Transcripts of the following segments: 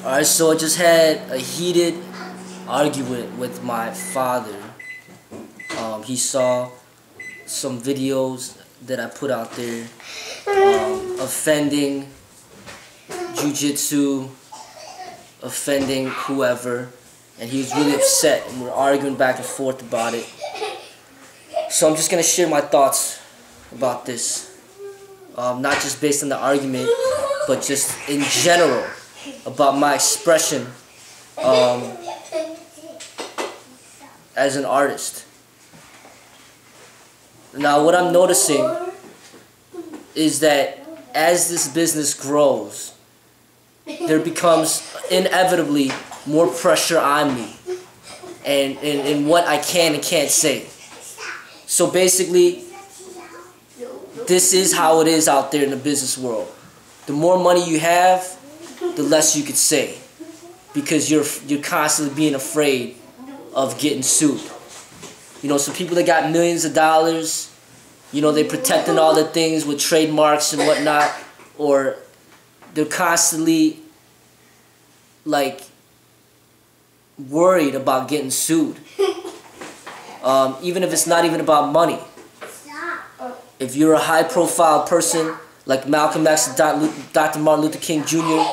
Alright, so I just had a heated argument with my father. He saw some videos that I put out there offending jiu-jitsu, offending whoever, and he was really upset, and we're arguing back and forth about it. So I'm just going to share my thoughts about this, not just based on the argument, but just in general about my expression as an artist. Now, what I'm noticing is that as this business grows, there becomes inevitably more pressure on me and in what I can and can't say. So basically, this is how it is out there in the business world. The more money you have, the less you could say, because you're constantly being afraid of getting sued. You know, some people that got millions of dollars, you know, they're protecting all their things with trademarks and whatnot, or they're constantly like worried about getting sued. Even if it's not even about money. If you're a high-profile person like Malcolm X and Dr. Martin Luther King Jr.,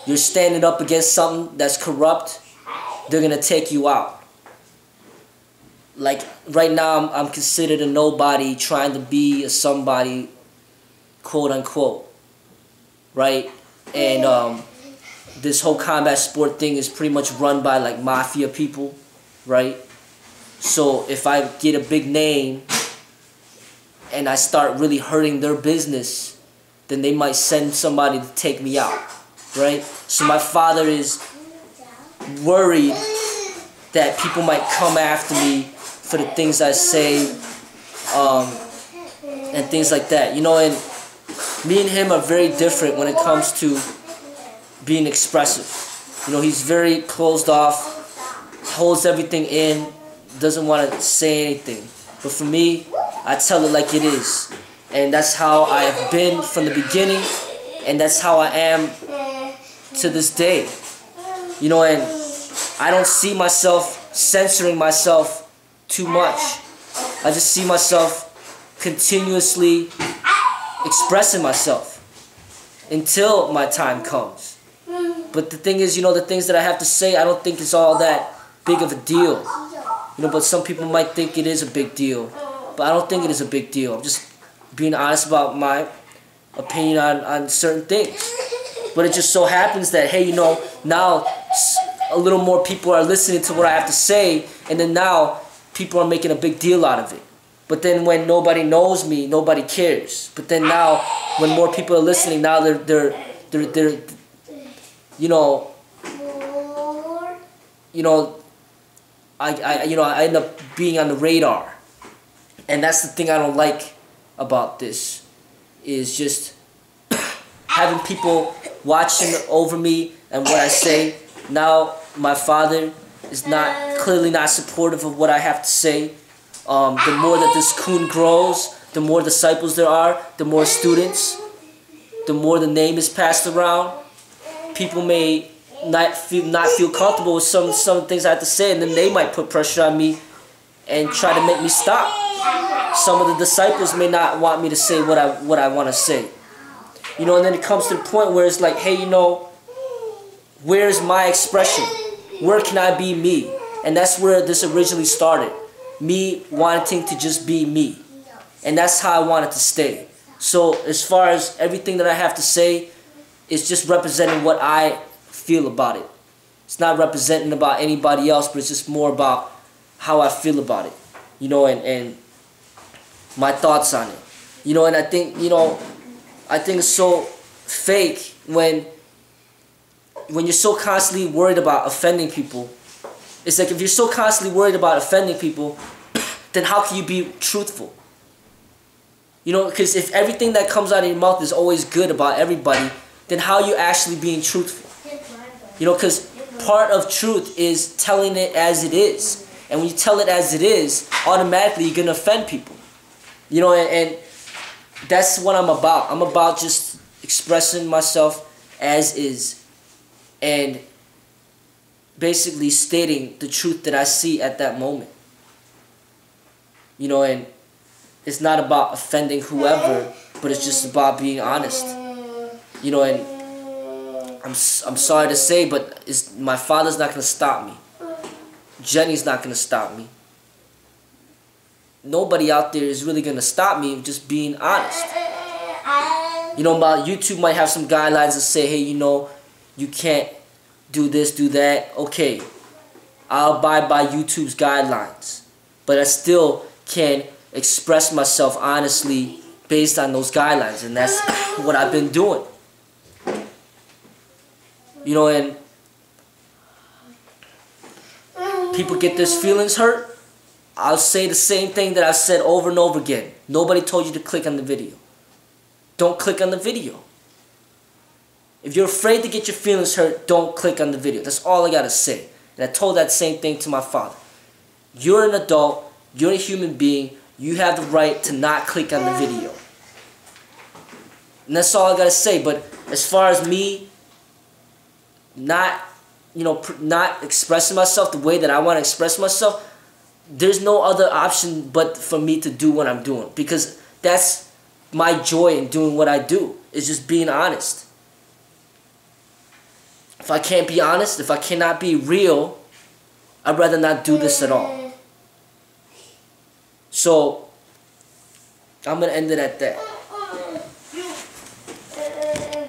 you're standing up against something that's corrupt, they're going to take you out. Like, right now, I'm considered a nobody trying to be a somebody, quote-unquote, right? And this whole combat sport thing is pretty much run by, like, mafia people, right? So if I get a big name and I start really hurting their business, then they might send somebody to take me out, right? So my father is worried that people might come after me for the things I say, and things like that. You know, and me and him are very different when it comes to being expressive. You know, he's very closed off, holds everything in, doesn't want to say anything. But for me, I tell it like it is. And that's how I have been from the beginning, and that's how I am to this day. You know, and I don't see myself censoring myself too much. I just see myself continuously expressing myself until my time comes. But the thing is, you know, the things that I have to say, I don't think it's all that big of a deal. You know, but some people might think it is a big deal. But I don't think it is a big deal. I'm just being honest about my opinion on certain things. But it just so happens that, hey, you know, now a little more people are listening to what I have to say, and then now people are making a big deal out of it. But then when nobody knows me, nobody cares. But then now, when more people are listening, now they're I end up being on the radar. And that's the thing I don't like about this, is just having people watching over me and what I say. Now my father is clearly not supportive of what I have to say. The more that this coon grows, the more disciples there are, the more students, the more the name is passed around. People may not feel comfortable with some things I have to say, and then they might put pressure on me and try to make me stop. Some of the disciples may not want me to say what I want to say. You know, and then it comes to the point where it's like, hey, you know, where's my expression? Where can I be me? And that's where this originally started. Me wanting to just be me. And that's how I want it to stay. So as far as everything that I have to say, it's just representing what I feel about it. It's not representing about anybody else, but it's just more about how I feel about it. You know, and my thoughts on it. You know, and I think, you know, I think it's so fake when you're so constantly worried about offending people. It's like, if you're so constantly worried about offending people, then how can you be truthful? You know, because if everything that comes out of your mouth is always good about everybody, then how are you actually being truthful? You know, because part of truth is telling it as it is. And when you tell it as it is, automatically you're going to offend people. You know, and that's what I'm about. I'm about just expressing myself as is. And basically stating the truth that I see at that moment. You know, and it's not about offending whoever, but it's just about being honest. You know, and I'm sorry to say, but my father's not going to stop me. Jenny's not going to stop me. Nobody out there is really going to stop me just being honest. You know, YouTube might have some guidelines that say, hey, you know, you can't do this, do that. Okay, I'll abide by YouTube's guidelines. But I still can express myself honestly based on those guidelines. And that's what I've been doing. You know, and people get their feelings hurt. I'll say the same thing that I've said over and over again. Nobody told you to click on the video. Don't click on the video. If you're afraid to get your feelings hurt, don't click on the video. That's all I gotta say. And I told that same thing to my father. You're an adult. You're a human being. You have the right to not click on the video. And that's all I gotta say. But as far as me not expressing myself the way that I want to express myself, there's no other option but for me to do what I'm doing. Because that's my joy in doing what I do. Is just being honest. If I can't be honest, if I cannot be real, I'd rather not do this at all. So, I'm going to end it at that.